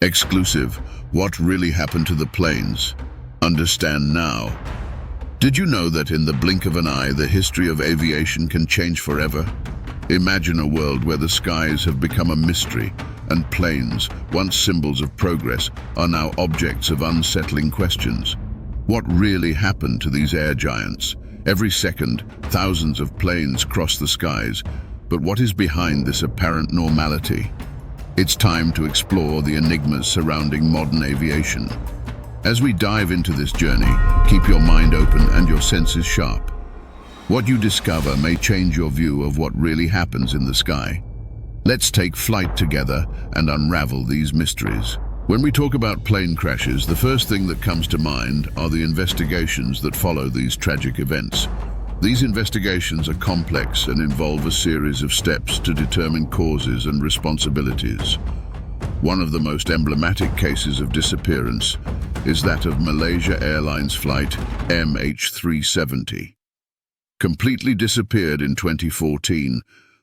Exclusive. What really happened to the planes? Understand now. Did you know that in the blink of an eye, the history of aviation can change forever? Imagine a world where the skies have become a mystery and planes, once symbols of progress, are now objects of unsettling questions. What really happened to these air giants? Every second, thousands of planes cross the skies, but what is behind this apparent normality? It's time to explore the enigmas surrounding modern aviation. As we dive into this journey, keep your mind open and your senses sharp. What you discover may change your view of what really happens in the sky. Let's take flight together and unravel these mysteries. When we talk about plane crashes, the first thing that comes to mind are the investigations that follow these tragic events. These investigations are complex and involve a series of steps to determine causes and responsibilities. One of the most emblematic cases of disappearance is that of Malaysia Airlines flight MH370. Completely disappeared in 2014,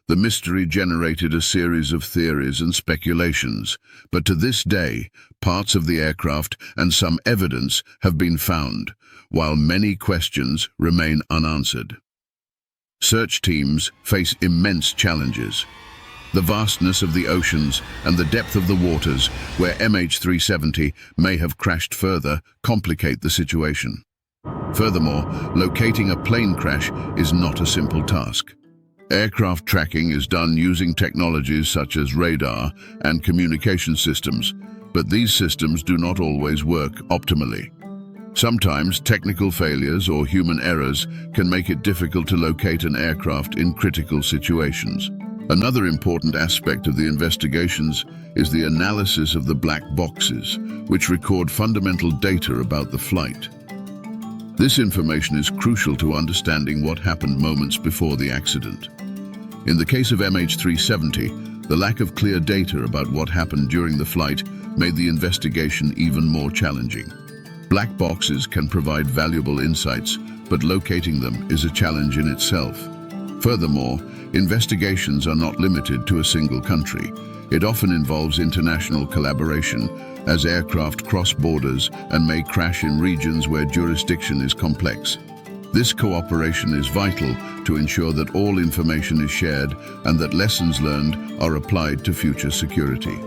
the mystery generated a series of theories and speculations, but to this day, parts of the aircraft and some evidence have been found, while many questions remain unanswered. Search teams face immense challenges. The vastness of the oceans and the depth of the waters where MH370 may have crashed further complicate the situation. Furthermore, locating a plane crash is not a simple task. Aircraft tracking is done using technologies such as radar and communication systems, but these systems do not always work optimally. Sometimes technical failures or human errors can make it difficult to locate an aircraft in critical situations. Another important aspect of the investigations is the analysis of the black boxes, which record fundamental data about the flight. This information is crucial to understanding what happened moments before the accident. In the case of MH370, the lack of clear data about what happened during the flight made the investigation even more challenging. Black boxes can provide valuable insights, but locating them is a challenge in itself. Furthermore, investigations are not limited to a single country. It often involves international collaboration, as aircraft cross borders and may crash in regions where jurisdiction is complex. This cooperation is vital to ensure that all information is shared and that lessons learned are applied to future security.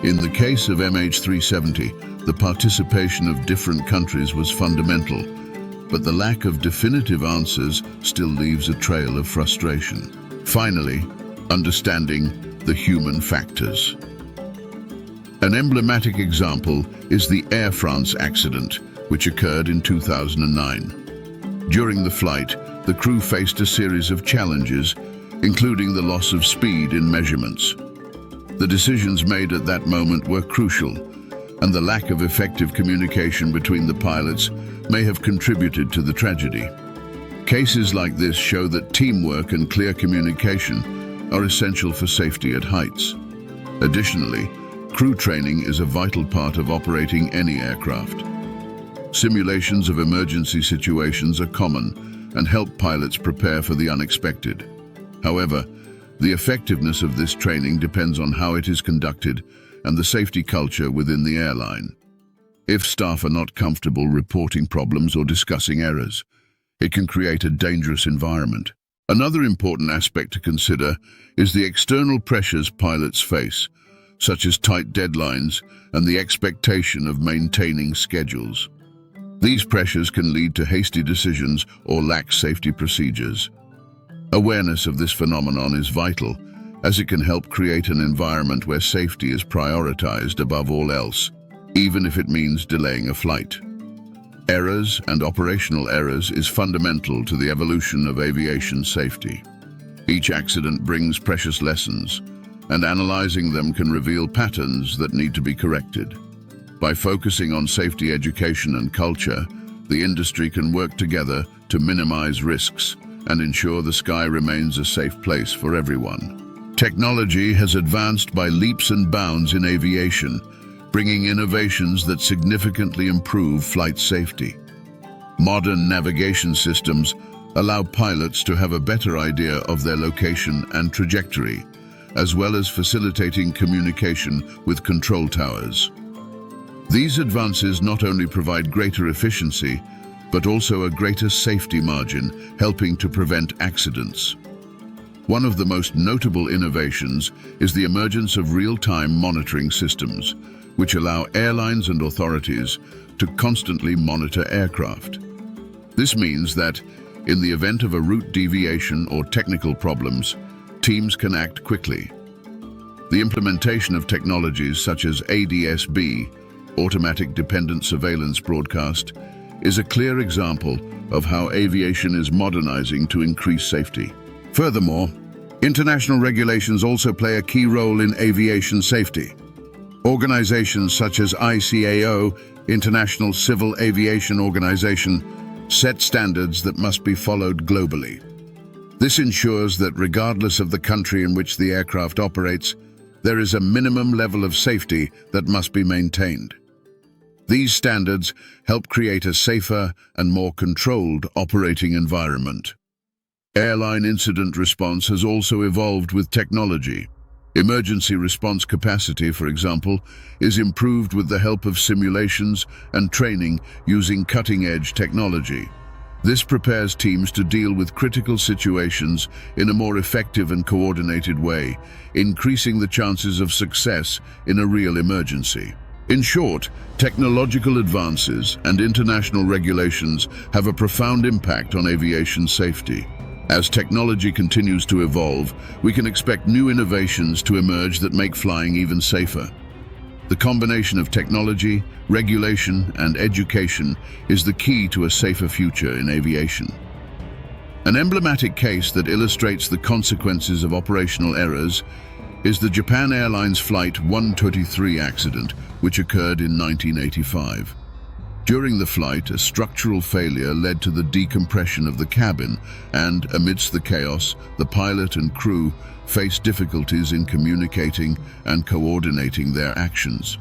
In the case of MH370, the participation of different countries was fundamental, but the lack of definitive answers still leaves a trail of frustration. Finally, understanding the human factors. An emblematic example is the Air France accident, which occurred in 2009. During the flight, the crew faced a series of challenges, including the loss of speed in measurements. The decisions made at that moment were crucial, and the lack of effective communication between the pilots may have contributed to the tragedy. Cases like this show that teamwork and clear communication are essential for safety at heights. Additionally, crew training is a vital part of operating any aircraft. Simulations of emergency situations are common and help pilots prepare for the unexpected. However, the effectiveness of this training depends on how it is conducted and the safety culture within the airline. If staff are not comfortable reporting problems or discussing errors, it can create a dangerous environment. Another important aspect to consider is the external pressures pilots face, such as tight deadlines and the expectation of maintaining schedules. These pressures can lead to hasty decisions or lax safety procedures. Awareness of this phenomenon is vital, as it can help create an environment where safety is prioritized above all else, even if it means delaying a flight. Errors and operational errors is fundamental to the evolution of aviation safety. Each accident brings precious lessons, and analyzing them can reveal patterns that need to be corrected. By focusing on safety education and culture, the industry can work together to minimize risks and ensure the sky remains a safe place for everyone. Technology has advanced by leaps and bounds in aviation, bringing innovations that significantly improve flight safety. Modern navigation systems allow pilots to have a better idea of their location and trajectory, as well as facilitating communication with control towers. These advances not only provide greater efficiency, but also a greater safety margin, helping to prevent accidents. One of the most notable innovations is the emergence of real-time monitoring systems, which allow airlines and authorities to constantly monitor aircraft. This means that, in the event of a route deviation or technical problems, teams can act quickly. The implementation of technologies such as ADS-B, Automatic Dependent Surveillance Broadcast, is a clear example of how aviation is modernizing to increase safety. Furthermore, international regulations also play a key role in aviation safety. Organizations such as ICAO, International Civil Aviation Organization, set standards that must be followed globally. This ensures that regardless of the country in which the aircraft operates, there is a minimum level of safety that must be maintained. These standards help create a safer and more controlled operating environment. Airline incident response has also evolved with technology. Emergency response capacity, for example, is improved with the help of simulations and training using cutting-edge technology. This prepares teams to deal with critical situations in a more effective and coordinated way, increasing the chances of success in a real emergency. In short, technological advances and international regulations have a profound impact on aviation safety. As technology continues to evolve, we can expect new innovations to emerge that make flying even safer. The combination of technology, regulation, and education is the key to a safer future in aviation. An emblematic case that illustrates the consequences of operational errors is the Japan Airlines Flight 123 accident, which occurred in 1985. During the flight, a structural failure led to the decompression of the cabin, and amidst the chaos, the pilot and crew faced difficulties in communicating and coordinating their actions.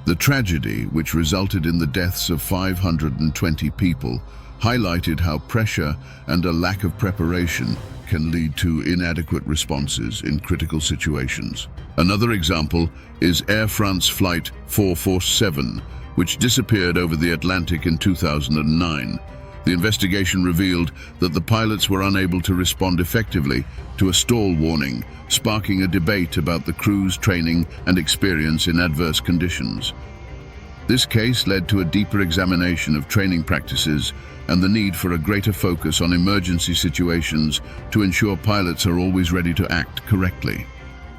The tragedy, which resulted in the deaths of 520 people, highlighted how pressure and a lack of preparation can lead to inadequate responses in critical situations. Another example is Air France Flight 447, which disappeared over the Atlantic in 2009. The investigation revealed that the pilots were unable to respond effectively to a stall warning, sparking a debate about the crew's training and experience in adverse conditions. This case led to a deeper examination of training practices and the need for a greater focus on emergency situations to ensure pilots are always ready to act correctly.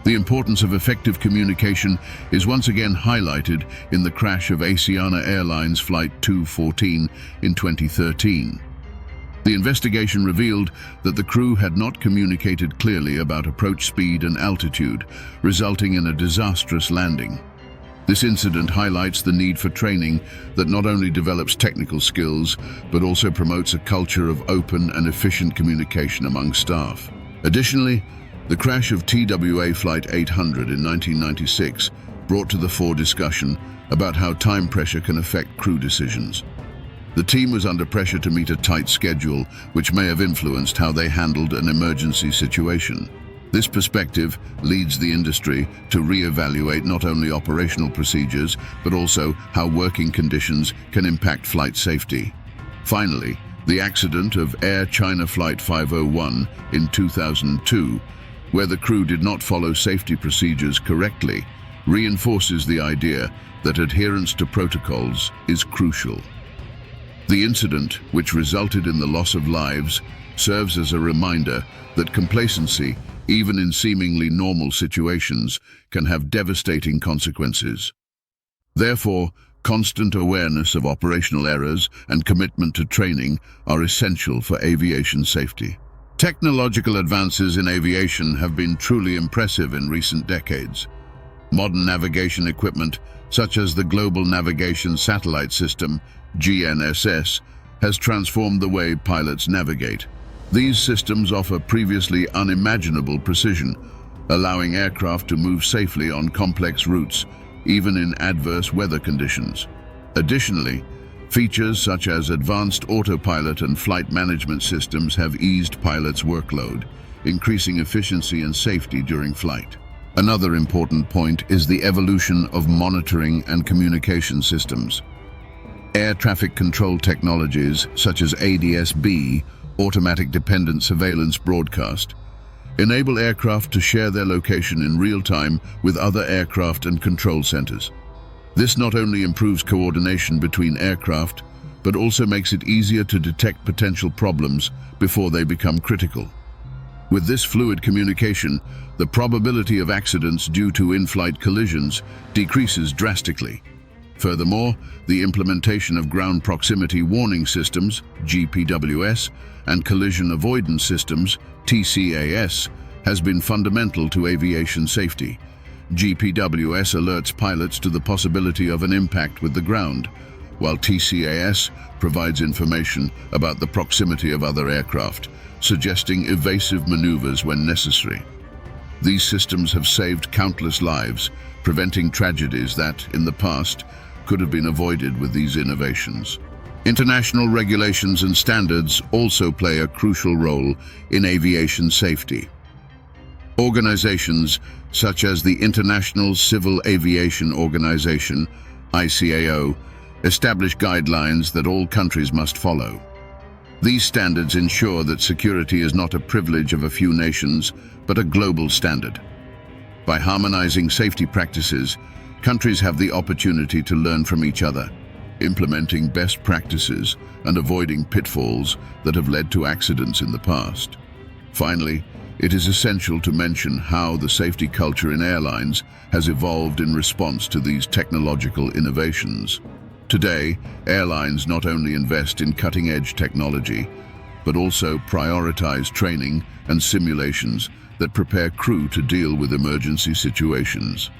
The importance of effective communication is once again highlighted in the crash of Asiana Airlines Flight 214 in 2013. The investigation revealed that the crew had not communicated clearly about approach speed and altitude, resulting in a disastrous landing. This incident highlights the need for training that not only develops technical skills, but also promotes a culture of open and efficient communication among staff. Additionally, the crash of TWA Flight 800 in 1996 brought to the fore discussion about how time pressure can affect crew decisions. The team was under pressure to meet a tight schedule, which may have influenced how they handled an emergency situation. This perspective leads the industry to re-evaluate not only operational procedures, but also how working conditions can impact flight safety. Finally, the accident of Air China Flight 501 in 2002, where the crew did not follow safety procedures correctly, reinforces the idea that adherence to protocols is crucial. The incident, which resulted in the loss of lives, serves as a reminder that complacency, even in seemingly normal situations, can have devastating consequences. Therefore, constant awareness of operational errors and commitment to training are essential for aviation safety. Technological advances in aviation have been truly impressive in recent decades. Modern navigation equipment, such as the Global Navigation Satellite System, GNSS, has transformed the way pilots navigate. These systems offer previously unimaginable precision, allowing aircraft to move safely on complex routes, even in adverse weather conditions. Additionally, features such as advanced autopilot and flight management systems have eased pilots' workload, increasing efficiency and safety during flight. Another important point is the evolution of monitoring and communication systems. Air traffic control technologies such as ADS-B, automatic dependent surveillance broadcast, enable aircraft to share their location in real time with other aircraft and control centers. This not only improves coordination between aircraft, but also makes it easier to detect potential problems before they become critical. With this fluid communication, the probability of accidents due to in-flight collisions decreases drastically. Furthermore, the implementation of ground proximity warning systems, GPWS, and collision avoidance systems, TCAS, has been fundamental to aviation safety. GPWS alerts pilots to the possibility of an impact with the ground, while TCAS provides information about the proximity of other aircraft, suggesting evasive maneuvers when necessary. These systems have saved countless lives, preventing tragedies that, in the past, could have been avoided with these innovations. International regulations and standards also play a crucial role in aviation safety. Organizations such as the International Civil Aviation Organization, ICAO, establish guidelines that all countries must follow. These standards ensure that security is not a privilege of a few nations, but a global standard. By harmonizing safety practices, countries have the opportunity to learn from each other, implementing best practices and avoiding pitfalls that have led to accidents in the past. Finally, it is essential to mention how the safety culture in airlines has evolved in response to these technological innovations. Today, airlines not only invest in cutting-edge technology, but also prioritize training and simulations that prepare crew to deal with emergency situations.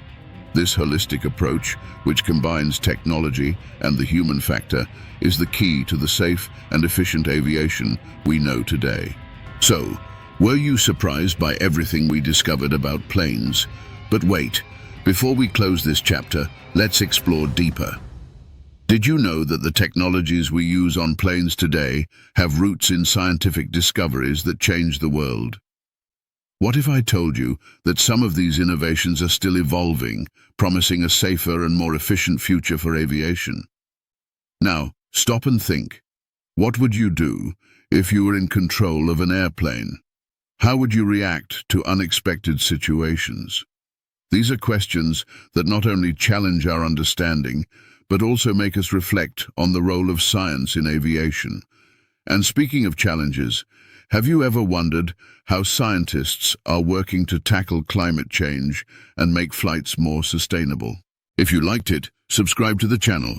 This holistic approach, which combines technology and the human factor, is the key to the safe and efficient aviation we know today. So, were you surprised by everything we discovered about planes? But wait, before we close this chapter, let's explore deeper. Did you know that the technologies we use on planes today have roots in scientific discoveries that changed the world? What if I told you that some of these innovations are still evolving, promising a safer and more efficient future for aviation? Now, stop and think. What would you do if you were in control of an airplane? How would you react to unexpected situations? These are questions that not only challenge our understanding, but also make us reflect on the role of science in aviation. And speaking of challenges, have you ever wondered how scientists are working to tackle climate change and make flights more sustainable? If you liked it, subscribe to the channel.